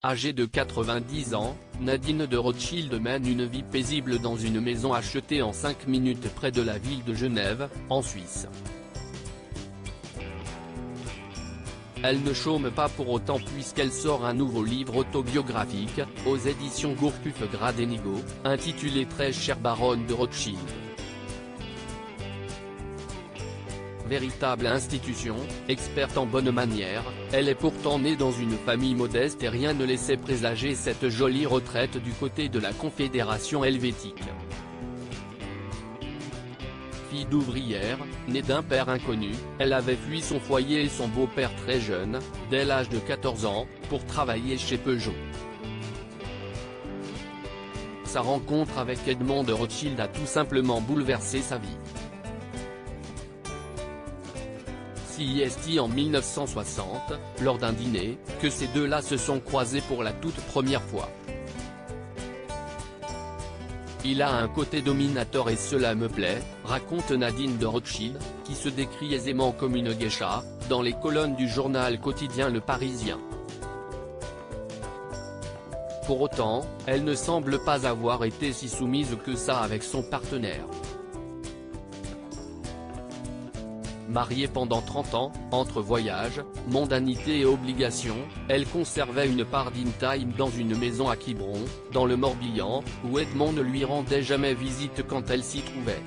Âgée de 90 ans, Nadine de Rothschild mène une vie paisible dans une maison achetée en 5 minutes près de la ville de Genève, en Suisse. Elle ne chôme pas pour autant puisqu'elle sort un nouveau livre autobiographique, aux éditions Gourcuff Gradenigo, intitulé Très chère baronne de Rothschild. Véritable institution, experte en bonne manière, elle est pourtant née dans une famille modeste et rien ne laissait présager cette jolie retraite du côté de la Confédération helvétique. Fille d'ouvrière, née d'un père inconnu, elle avait fui son foyer et son beau-père très jeune, dès l'âge de 14 ans, pour travailler chez Peugeot. Sa rencontre avec Edmond de Rothschild a tout simplement bouleversé sa vie. C'est en 1960, lors d'un dîner, que ces deux-là se sont croisés pour la toute première fois. Il a un côté dominateur et cela me plaît, raconte Nadine de Rothschild, qui se décrit aisément comme une geisha, dans les colonnes du journal quotidien Le Parisien. Pour autant, elle ne semble pas avoir été si soumise que ça avec son partenaire. Mariée pendant 30 ans, entre voyages, mondanité et obligations, elle conservait une part d'in-time dans une maison à Quiberon, dans le Morbihan, où Edmond ne lui rendait jamais visite quand elle s'y trouvait.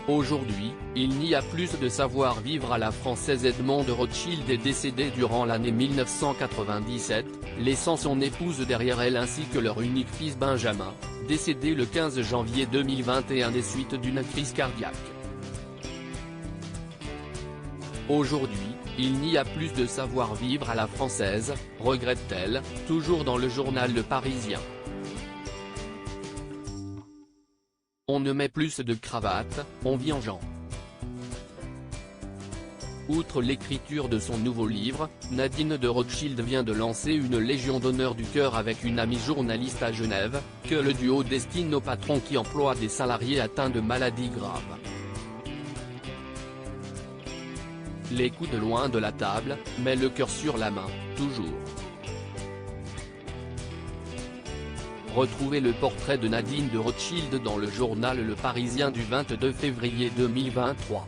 Aujourd'hui, il n'y a plus de savoir-vivre à la française. Edmond de Rothschild est décédé durant l'année 1997, laissant son épouse derrière elle ainsi que leur unique fils Benjamin, décédé le 15 janvier 2021 des suites d'une crise cardiaque. Aujourd'hui, il n'y a plus de savoir-vivre à la française, regrette-t-elle, toujours dans le journal Le Parisien. On ne met plus de cravate, on vit en gens. Outre l'écriture de son nouveau livre, Nadine de Rothschild vient de lancer une Légion d'honneur du cœur avec une amie journaliste à Genève, que le duo destine aux patrons qui emploient des salariés atteints de maladies graves. Les coudes loin de la table, mais le cœur sur la main, toujours. Retrouvez le portrait de Nadine de Rothschild dans le journal Le Parisien du 22 février 2023.